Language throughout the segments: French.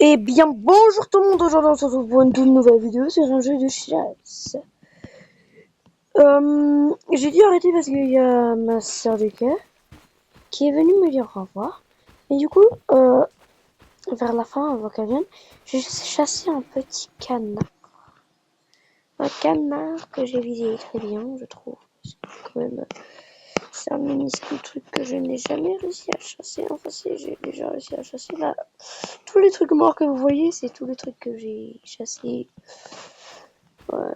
Eh bien, bonjour tout le monde, aujourd'hui on se retrouve pour une toute nouvelle vidéo sur un jeu de chasse. J'ai dû arrêter parce qu'il y a ma soeur du cœur qui est venue me dire au revoir. Et du coup, vers la fin, avant qu'elle vienne, j'ai chassé un petit canard. Un canard que j'ai visé très bien, je trouve. Quand même, c'est un minuscule truc que je n'ai jamais réussi à chasser. Enfin, si, j'ai déjà réussi à chasser là. Tous les trucs morts que vous voyez, c'est tous les trucs que j'ai chassés. Ouais.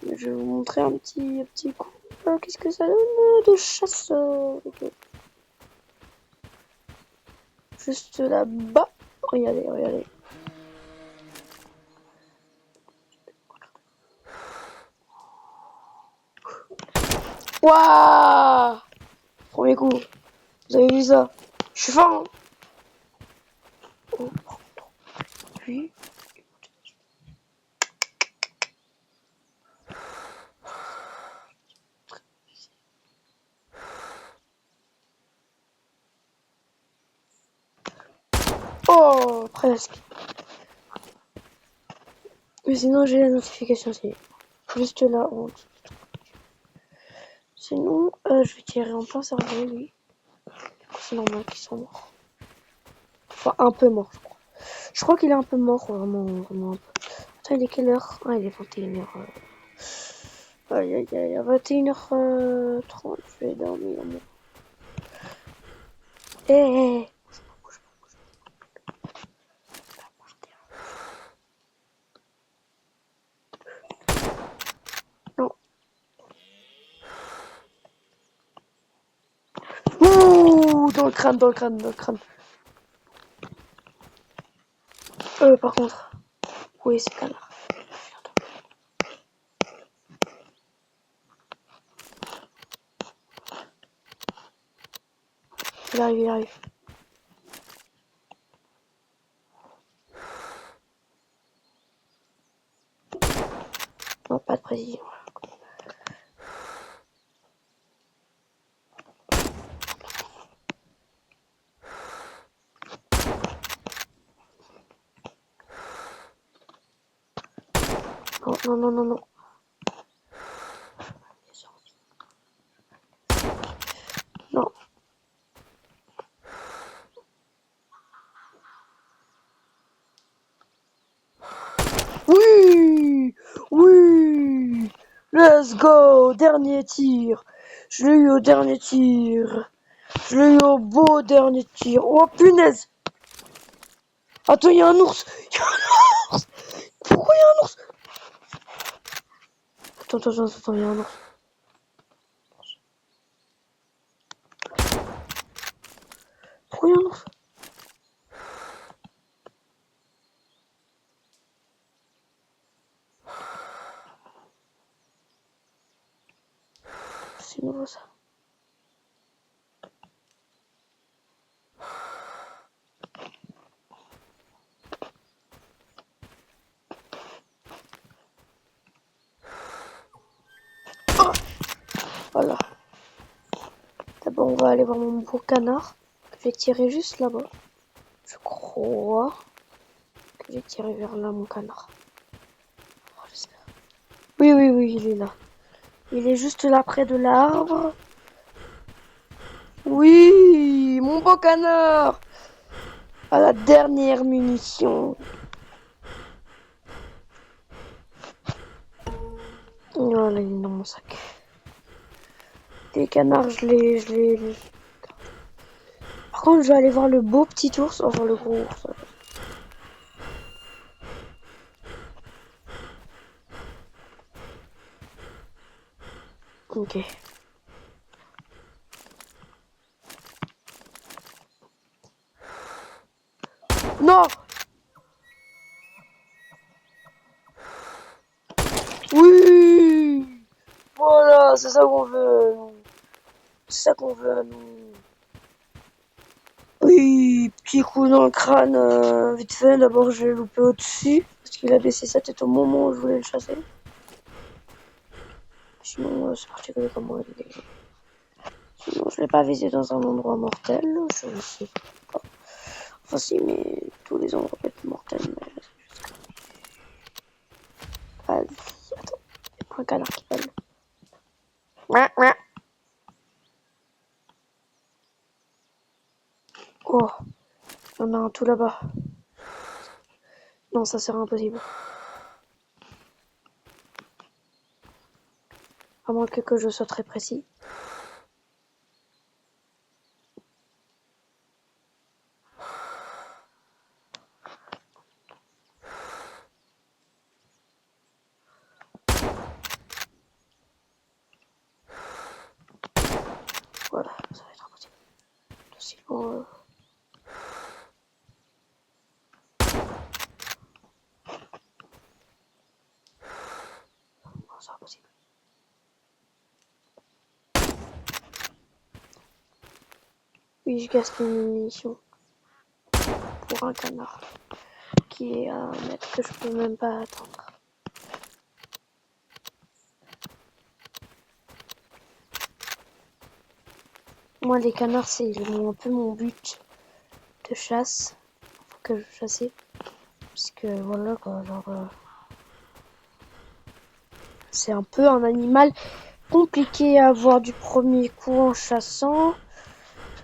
Je vais vous montrer un petit coup. Qu'est-ce que ça donne de chasse juste là-bas. Regardez, regardez. Waouh! Premier coup. Vous avez vu ça? Je suis fort, hein? Oh, puis... Oh, presque. Mais sinon, j'ai la notification, c'est juste là. Oh. Sinon, je vais tirer en plein cerveau, lui. C'est normal qu'il soit mort. Enfin, un peu mort, je crois. Je crois qu'il est un peu mort, vraiment, vraiment un peu. Attends, il est quelle heure? Ah, il est 21h. Aïe aïe aïe, à 21h30, je vais dormir. Eh, hey. Non. Ouh, dans le crâne, dans le crâne, dans le crâne. Par contre. Oui, c'est canard. Il arrive, il arrive. Non, pas de précision. Non, non, non, non, non. Non. Oui! Oui! Let's go! Dernier tir. Je l'ai eu au dernier tir. Je l'ai eu au beau dernier tir. Oh punaise! Attends, il y a un ours! Il y a un ours! Pourquoi il y a un ours? Attends, attends, attends, il y a un ours. Pourquoi il y a un ours? C'est nouveau ça. Oh, voilà. D'abord, on va aller voir mon beau canard que j'ai tiré juste là-bas. Je crois que j'ai tiré vers là mon canard. Oh, j'espère. Oui, oui, oui, il est là. Il est juste là près de l'arbre. Oui, mon beau canard. À la dernière munition. Voilà, il est dans mon sac. Les canards, je les... Par contre, je vais aller voir le beau petit ours. Enfin, le gros ours. Ok. Non! Oui! Voilà, c'est ça qu'on veut. C'est ça qu'on veut, nous. Oui, petit coup dans le crâne, vite fait. D'abord, je l'ai loupé au-dessus, parce qu'il a baissé sa tête au moment où je voulais le chasser. Sinon, c'est particulier comment il est. Sinon, je l'ai pas visé dans un endroit mortel, je sais pas. Enfin, si, mais tous les endroits peuvent être mortels. canard qui vole. Mouah, mouah. Oh, il y en a un tout là-bas. Non, ça serait impossible. À moins que je sois très précis. Voilà, ça va être impossible. Aussi loin. Non, c'est impossible. Oui, je gaspille mes munitions pour un canard qui est à 1 mètre que je peux même pas atteindre. Moi, les canards, c'est un peu mon but de chasse. Faut que je chasse. Parce que voilà quoi, genre. C'est un peu un animal compliqué à avoir du premier coup en chassant.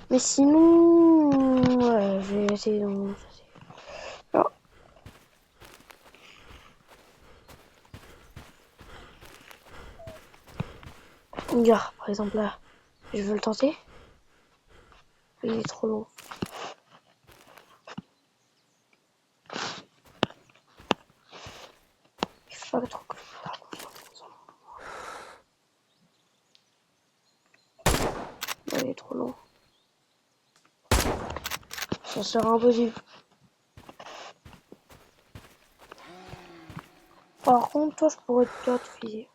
Mais sinon. Voilà, je vais essayer d'en chasser. Alors. Regarde, par exemple là. Je veux le tenter. Il est trop long. Il faut pas trop que je fasse confiance. Il est trop long. Ça sera impossible. Par contre, toi, je pourrais te filer.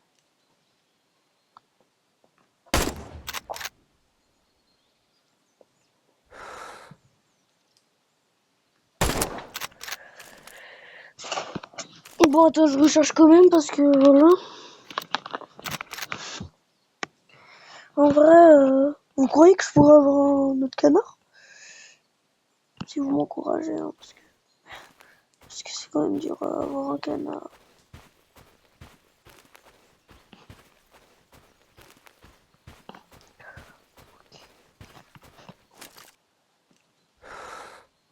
Bon, attends, je recherche quand même parce que voilà. En vrai, vous croyez que je pourrais avoir un autre canard? Si vous m'encouragez, hein, parce que c'est quand même dur à avoir un canard.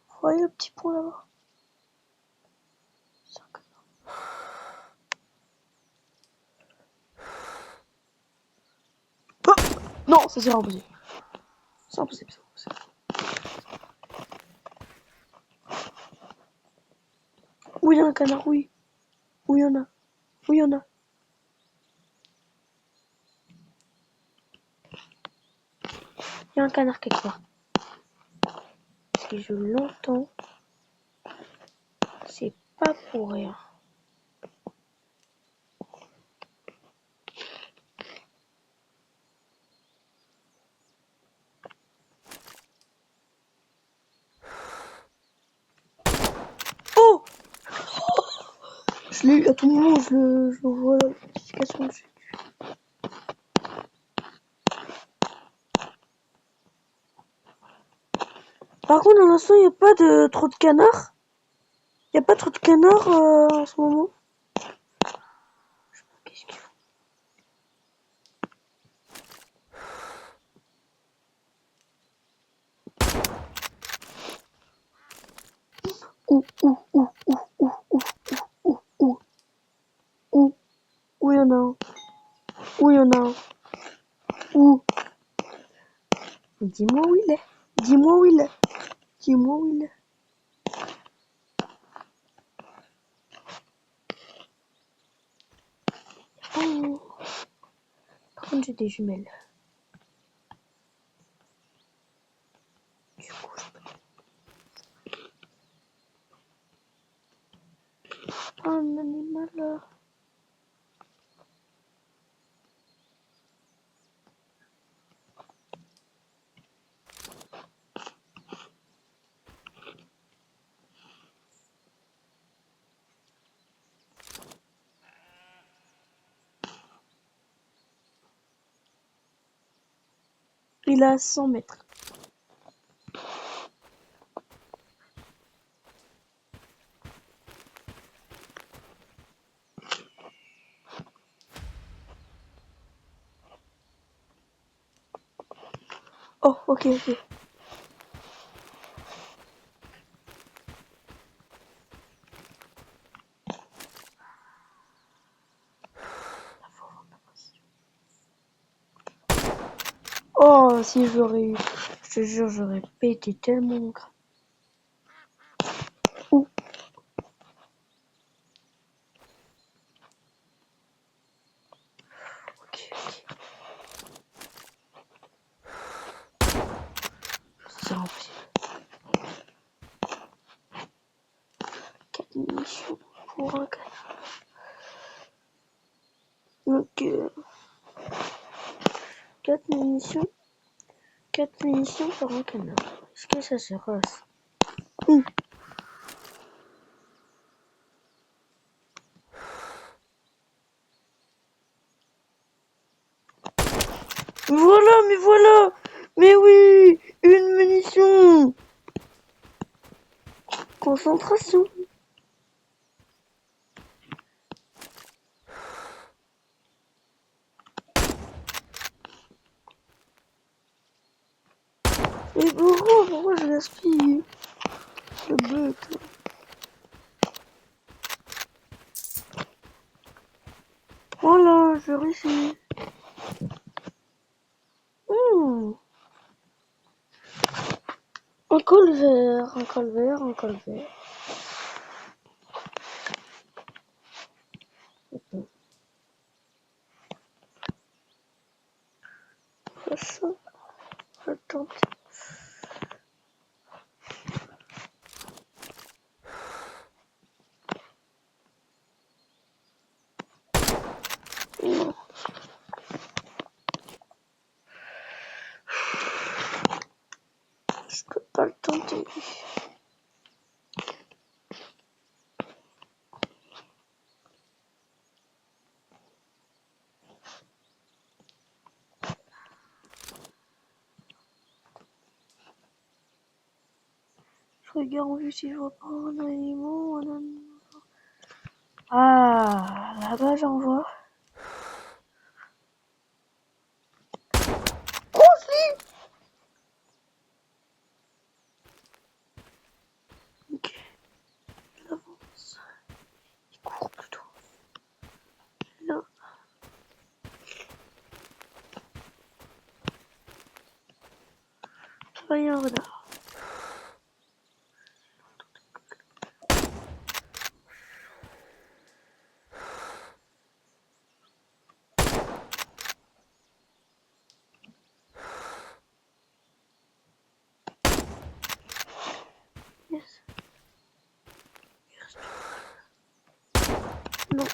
Vous voyez le petit pont là-bas? C'est un canard. Ah non, ça c'est impossible. C'est impossible, c'est impossible. Oui, il y a un canard, oui. Oui, il y en a. Oui, il y en a. Il y a un canard quelque part. Si je l'entends, c'est pas pour rien. Oh! Je l'ai eu à tout moment, je le vois la notification dessus. Par contre, dans l'instant, il n'y a pas de trop de canards. Il n'y a pas trop de canards en ce moment. Qu'est-ce qu'il faut? Où, où, où, où, où, où, où, où, où, où il y en a un? Où il y en a un? Où? Dis-moi où il est. Dis-moi où il est. Dis-moi où il est. Oh. Par contre, j'ai des jumelles. Du coup, je peux... Un animal là. Il est à 100 mètres. Oh, ok, ok. Oh, si j'aurais eu, je te jure, j'aurais pété tellement mon crâne. Ouh. Ok, ok. C'est impossible. 4 munitions pour un canard. Donc, 4 munitions. 4 munitions pour un canard. Est-ce que ça se passe? Voilà, mais voilà! Mais oui! Une munition! Concentration! Mais pourquoi je gaspille? Le bête. Voilà, je réussis. Un col vert, un col vert, un col vert. Ça, attends. Non. Je peux pas le tenter. Je regarde vu si je vois pas un animal. Ah, là-bas j'en vois. Oh si! Ok, il avance. Il court plutôt. Là. Là, il y a un renard. Yes. Non.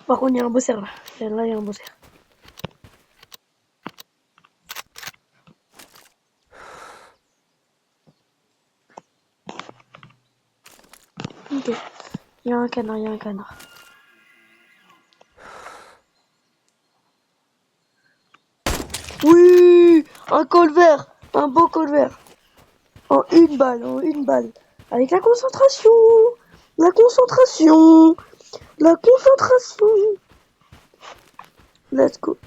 Par contre, il y a un beau cerf là. Là, il y a un beau cerf. Ok. Il y a un canard, il y a un canard. Oui! Un col vert! Un beau col vert! En une balle, en une balle. Avec la concentration! La concentration! La concentration! Let's go.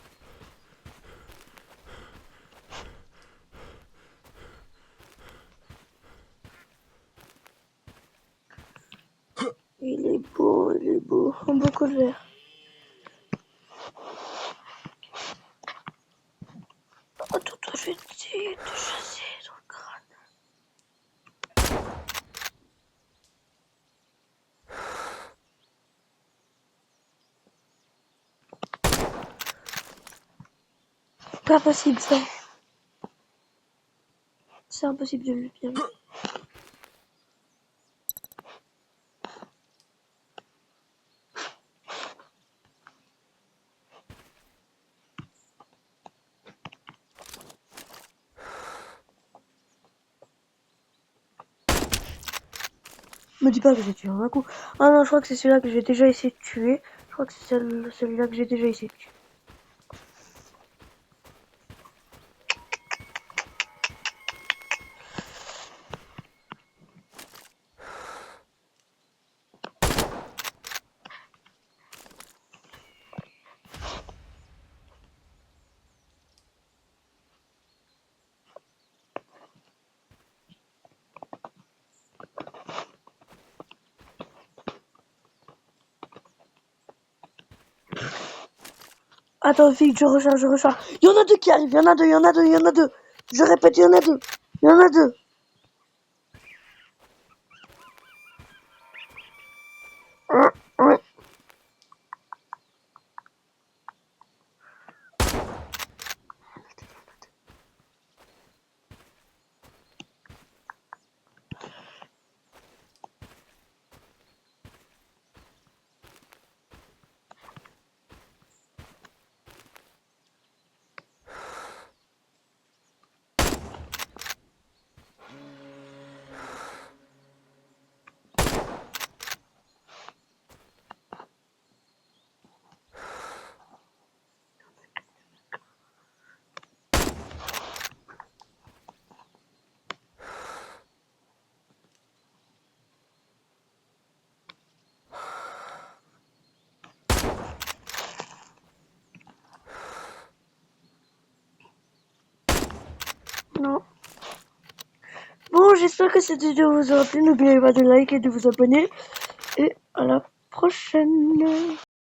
Il est beau, il est beau. Un beau col vert. Attends, toi, je vais te chasser dans le crâne. Pas possible, ça. C'est impossible de le bien. Me dis pas que j'ai tué un coup. Ah non, je crois que c'est celui-là que j'ai déjà essayé de tuer. Je crois que c'est celui-là que j'ai déjà essayé de tuer. Attends, vite, je recharge, je recharge. Il y en a deux qui arrivent, il y en a deux, il y en a deux, il y en a deux. Je répète, il y en a deux. Il y en a deux. Non. Bon, j'espère que cette vidéo vous aura plu. N'oubliez pas de liker et de vous abonner. Et à la prochaine.